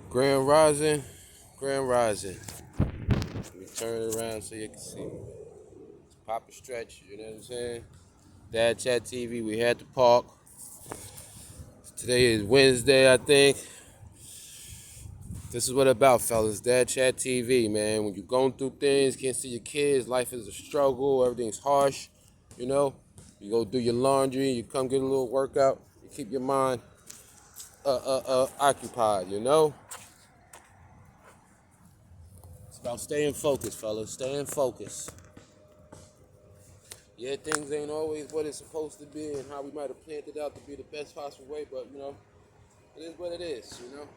Grand Rising, Grand Rising. Let me turn it around so you can see me. It's pop a stretch, you know what I'm saying? Dad Chat TV, we had to park. Today is Wednesday, I think. This is what it's about, fellas. Dad Chat TV, man. When you're going through things, can't see your kids, life is a struggle, everything's harsh, you know? You go do your laundry, you come get a little workout, you keep your mind occupied, you know? It's about staying focused, fellas. Staying focused. Yeah, things ain't always what it's supposed to be and how we might have planned it out to be the best possible way, but it is what it is, We're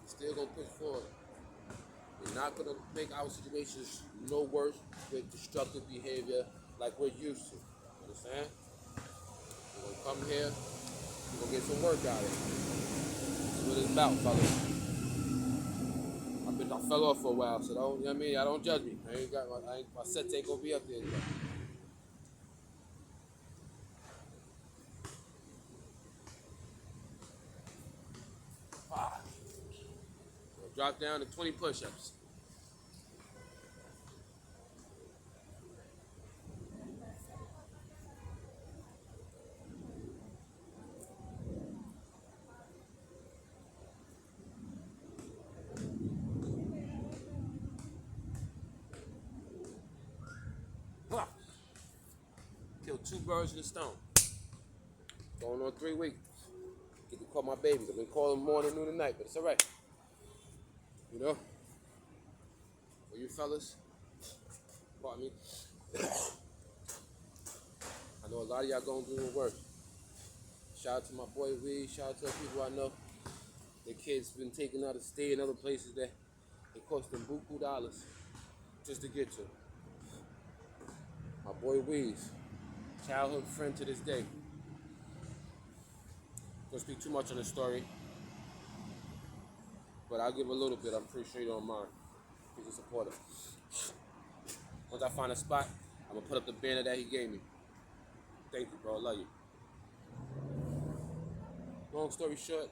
still gonna push forward. We're not gonna make our situations no worse with destructive behavior like we're used to. Understand? We're gonna come here, we're gonna get some work out of it. That's what it's about, fellas. I fell off for a while, so don't, you know what I mean? I don't judge me. My sets ain't gonna be up there yet. Ah, drop down to 20 push-ups. Ah, killed two birds with a stone. Going on 3 weeks. Get to call my babies. I've been calling morning, noon, and night, but it's all right. You know? For you fellas, pardon me. I know a lot of y'all going through the work. Shout out to my boy Weed. Shout out to the people I know. Their kids been taken out to stay in other places that it cost them buku dollars just to get to. My boy Weeds, childhood friend to this day. Gonna speak too much on the story, but I'll give a little bit. I'm pretty sure you don't mind. He's a supporter. Once I find a spot, I'm gonna put up the banner that he gave me. Thank you, bro. I love you. Long story short,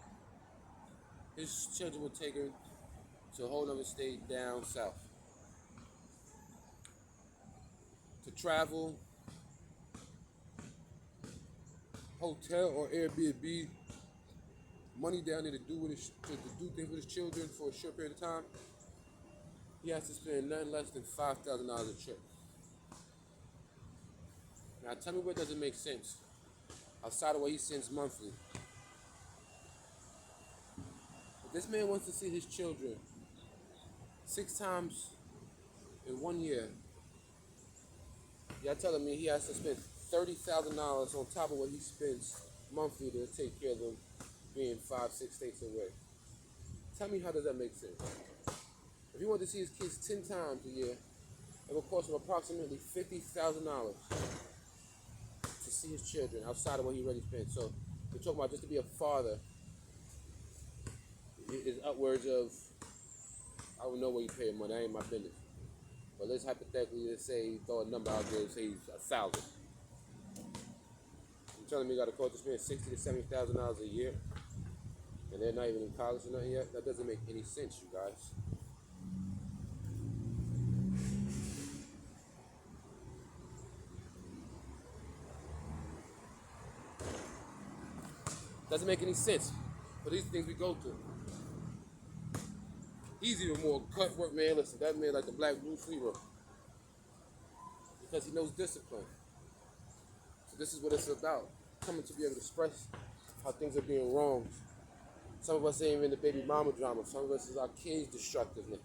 his children were taken to a whole other state down south to travel, hotel or Airbnb, money down there to do things with his children for a short period of time. He has to spend nothing less than $5,000 a trip. Now tell me what doesn't make sense outside of what he sends monthly. If this man wants to see his children 6 times in 1 year, y'all telling me he has to spend $30,000 on top of what he spends monthly to take care of them being 5, 6 states away. Tell me how does that make sense? If he wanted to see his kids 10 times a year, it would cost him approximately $50,000 to see his children outside of what he already spent. So we're talking about just to be a father is upwards of, I don't know where you pay him money, that ain't my business. But let's hypothetically just say, throw a number out there and say he's 1,000. You're telling me you got to cost to spend $60,000 to $70,000 a year, and they're not even in college or nothing yet? That doesn't make any sense, you guys. Doesn't make any sense for these things we go through. He's even more cutthroat, man. Listen, that man like the black Bruce Lee because he knows discipline. So this is what it's about. Coming to be able to express how things are being wronged. Some of us ain't even the baby mama drama. Some of us is our kids' destructiveness.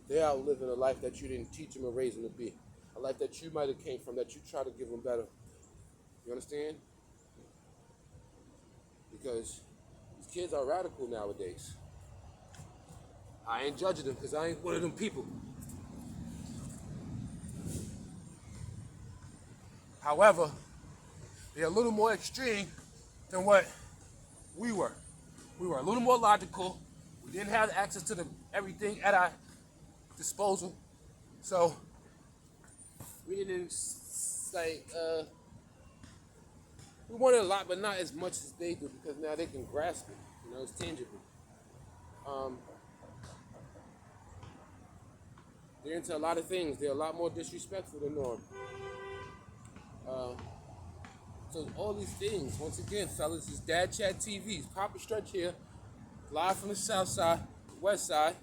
They out living a life that you didn't teach them or raise them to be. A life that you might have came from that you try to give them better. You understand? Because these kids are radical nowadays. I ain't judging them because I ain't one of them people. However, they're a little more extreme than what we were. We were a little more logical. We didn't have access to everything at our disposal. So we didn't we wanted a lot, but not as much as they do because now they can grasp it. It's tangible. Um, they're into a lot of things. They're a lot more disrespectful than norm. Uh, so all these things, once again, fellas, is Dad Chat TV. It's Papa Stretch here, live from the South Side, West Side.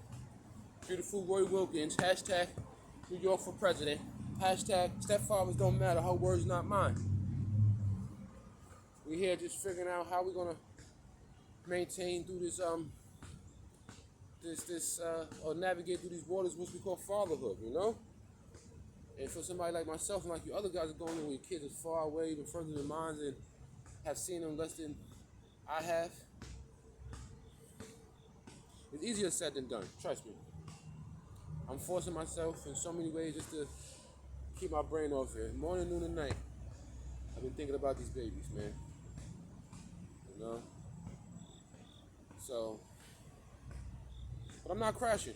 Beautiful Roy Wilkins. Hashtag New York for President. Hashtag stepfathers don't matter. Her words, not mine. We're here just figuring out how we're gonna maintain through this or navigate through these waters, which we call fatherhood, you know? And for somebody like myself and like you other guys are going in when your kids are far away, even further than mine, and have seen them less than I have, it's easier said than done, trust me. I'm forcing myself in so many ways just to keep my brain off here. Morning, noon, and night, I've been thinking about these babies, man. You know? So, but I'm not crashing.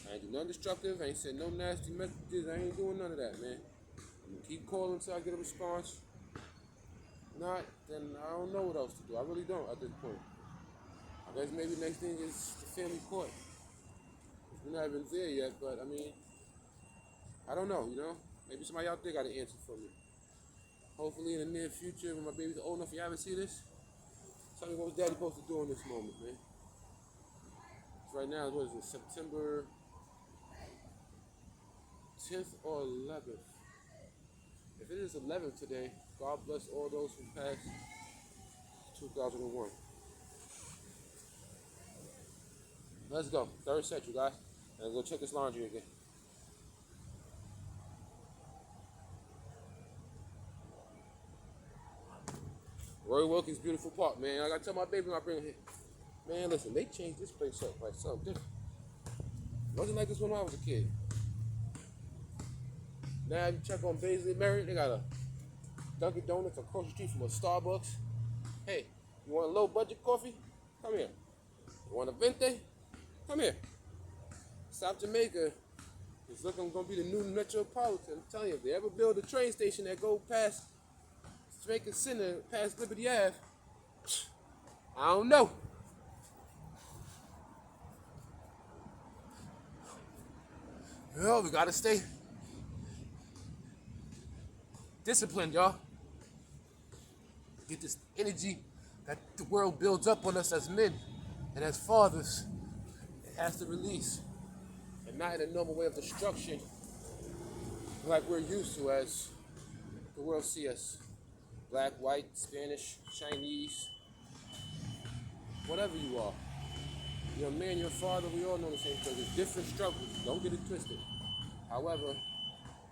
I ain't do nothing destructive. I ain't said no nasty messages. I ain't doing none of that, man. I'm gonna keep calling until I get a response. Not, then I don't know what else to do. I really don't at this point. I guess maybe next thing is the family court. We're not even there yet, but I mean, I don't know, you know? Maybe somebody out there got an answer for me. Hopefully in the near future, when my baby's old enough, you ever see this? Tell me what was Daddy supposed to do in this moment, man. Right now, what is it, September 10th or 11th? If it is 11th today, God bless all those who passed 2001. Let's go. Third set, you guys. And go check this laundry again. Roy Wilkins, beautiful park, man. I gotta tell my baby when I bring him here. Man, listen, they changed this place up like something different. It wasn't like this when I was a kid. Now you check on Baisley Merritt, they got a Dunkin' Donuts across the street from a Starbucks. Hey, you want a low budget coffee? Come here. You want a vente? Come here. South Jamaica is looking gonna be the new metropolitan. I'm telling you, if they ever build a train station that go past Jamaica Center, past Liberty Ave, I don't know. Well, we gotta stay disciplined, y'all. Get this energy that the world builds up on us as men and as fathers. It has to release. And not in a normal way of destruction like we're used to as the world sees us. Black, white, Spanish, Chinese, whatever you are. You're a man, you're a father, we all know the same thing. There's different struggles, don't get it twisted. However,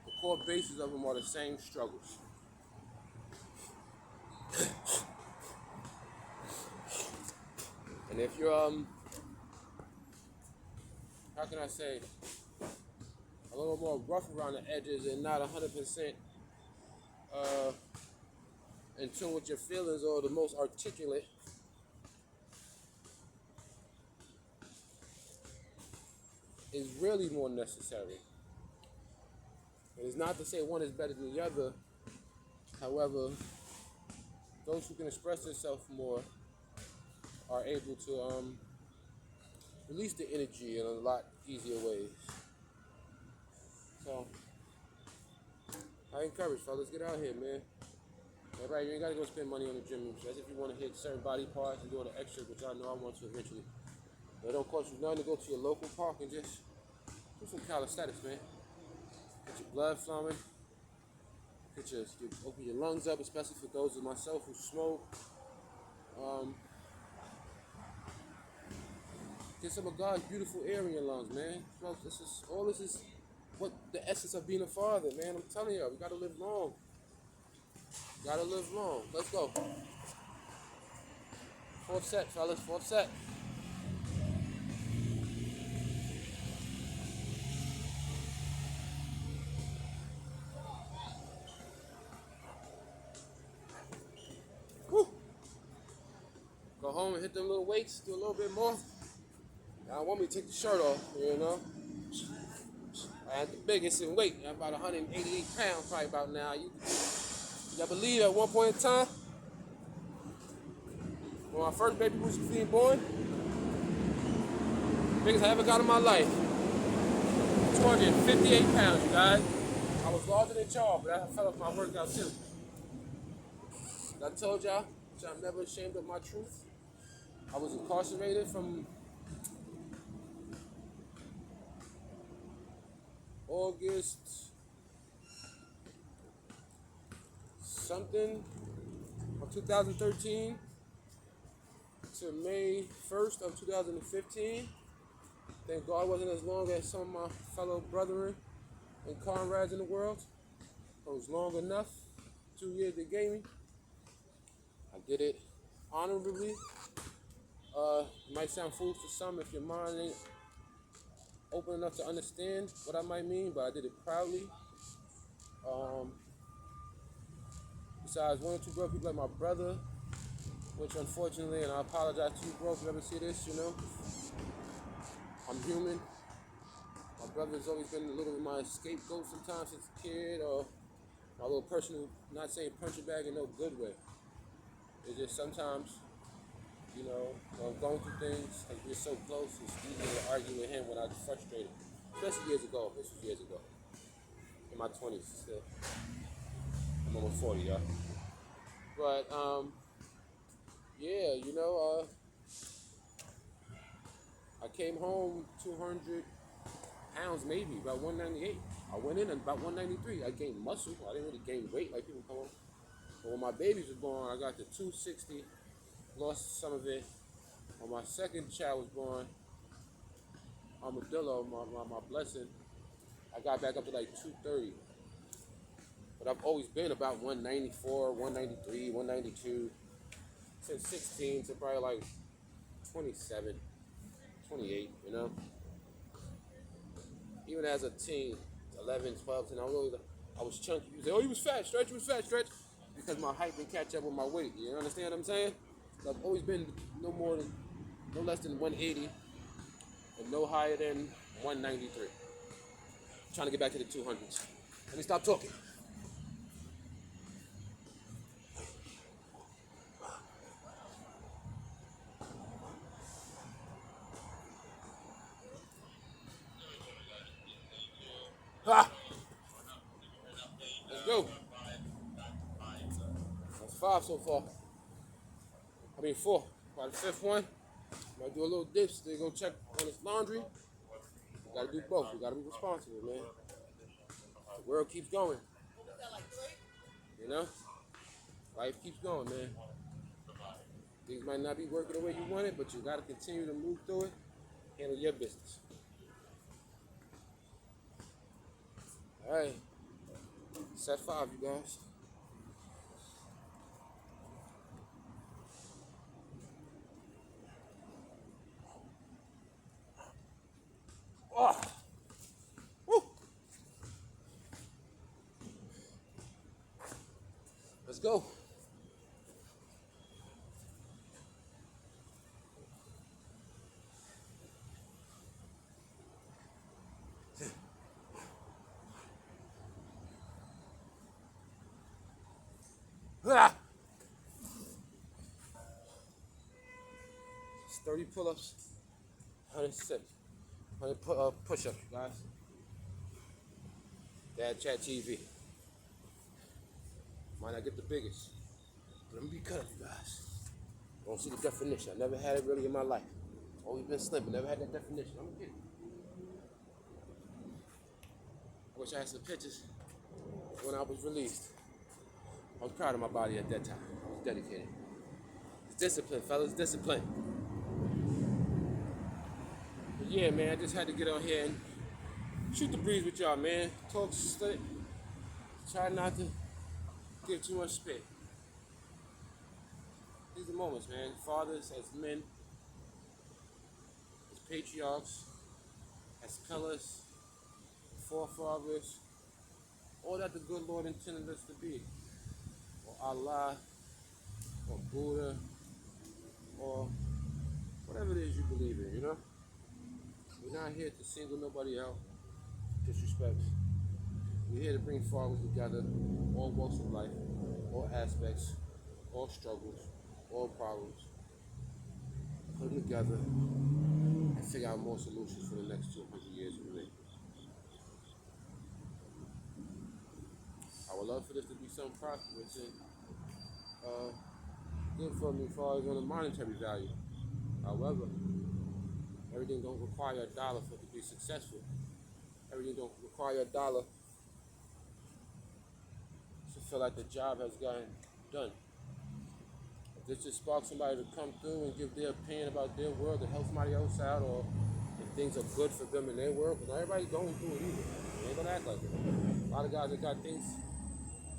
the core basis of them are the same struggles. And if you're, how can I say, a little more rough around the edges and not 100% in tune with your feelings or the most articulate, is really more necessary. It is not to say one is better than the other. However, those who can express themselves more are able to release the energy in a lot easier ways. So, I encourage fellas, get out here, man. Right, you ain't gotta go spend money on the gym membership. That's if you want to hit certain body parts and do all the extra, which I know I want to eventually. But it don't cost you nothing to go to your local park and just do some calisthenics, man. Get your blood flowing. Open your lungs up, especially for those of myself who smoke. Get some of God's beautiful air in your lungs, man. All this is what the essence of being a father, man. I'm telling you, we gotta live long. Gotta live long. Let's go. Fourth set, fellas. Fourth set. Woo. Go home and hit them little weights. Do a little bit more. Now, want me to take the shirt off, you know. I had the biggest in weight. I'm about 188 pounds probably about now. Y'all believe at one point in time, when my first baby was being born, Biggest I ever got in my life. 258 pounds, you guys. I was larger than y'all, but I fell off my workout too. I told y'all, so I'm never ashamed of my truth. I was incarcerated from August something of 2013 to May 1st of 2015. Thank God it wasn't as long as some of my fellow brethren and comrades in the world. It was long enough. 2 years they gave me. I did it honorably. It might sound foolish to some if your mind ain't open enough to understand what I might mean, but I did it proudly. Besides one or two broke people like my brother, which unfortunately, and I apologize to you, bro, if you ever see this, I'm human. My brother's always been a little bit my scapegoat sometimes since a kid, or my little personal, not saying punching bag in no good way. It's just sometimes, when I'm going through things, like we're so close, it's easy to argue with him when I'm frustrated. Especially years ago. This was years ago. In my 20s still. I'm almost 40, y'all. But, yeah, I came home 200 pounds maybe, about 198. I went in at about 193. I gained muscle. I didn't really gain weight like people come home. But when my babies were born, I got to 260, lost some of it. When my second child was born, Armadillo, my blessing, I got back up to like 230. But I've always been about 194, 193, 192, since 16 to probably like 27, 28, Even as a teen, 11, 12, and I was chunky. You say, oh, you was fat, Stretch, you was fat, Stretch. Because my height didn't catch up with my weight. You understand what I'm saying? I've always been no less than 180, and no higher than 193. I'm trying to get back to the 200s. Let me stop talking. Ha! Let's go. That's 5 so far. 4. By the 5th one, might do a little dips. They go check on his laundry. We gotta do both. We gotta be responsible, man. The world keeps going. Life keeps going, man. Things might not be working the way you want it, but you gotta continue to move through it. Handle your business. All right. Set 5, you guys. Oh. Woo. Let's go. Ah. 30 pull-ups, 100 sit, 100 push-ups, you guys. Dad Chat TV. Might not get the biggest, but I'm gonna be cutting, you guys. Don't see the definition. I never had it really in my life. Always been slim, but never had that definition. I'm gonna get it. I wish I had some pictures when I was released. I was proud of my body at that time. I was dedicated. It's discipline, fellas, discipline. But yeah, man, I just had to get on here and shoot the breeze with y'all, man. Talk slick. Try not to give too much spit. These are the moments, man. Fathers as men, as patriarchs, as pillars, forefathers, all that the good Lord intended us to be. Or Allah, or Buddha, or whatever it is you believe in, We're not here to single nobody out, disrespect. We're here to bring fathers together, all walks of life, all aspects, all struggles, all problems. Put them together and figure out more solutions for the next 200 years of me. I would love for this to be something prosperous and good for me as far as on a monetary value. However, everything don't require a dollar for it to be successful. Everything don't require a dollar to feel like the job has gotten done. If this just sparks somebody to come through and give their opinion about their world to help somebody else out, or if things are good for them in their world, because not everybody's going through it either. They ain't gonna act like it. A lot of guys that got things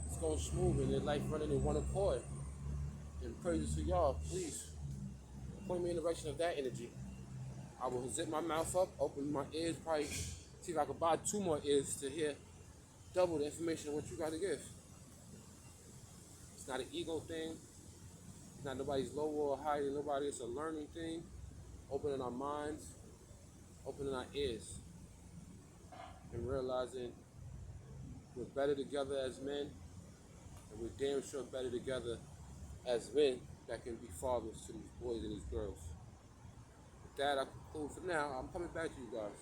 it's going smooth and their life running in one accord. And praises to y'all, please point me in the direction of that energy. I will zip my mouth up, open my ears, probably see if I could buy 2 more ears to hear double the information of what you got to give. It's not an ego thing. It's not nobody's lower or higher than nobody. It's a learning thing. Opening our minds, opening our ears, and realizing we're better together as men, and we're damn sure better together as men that can be fathers to these boys and these girls. With that, I conclude for now. I'm coming back to you guys.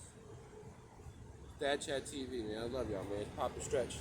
Dad Chat TV, man. I love y'all, man. Pop the stretch.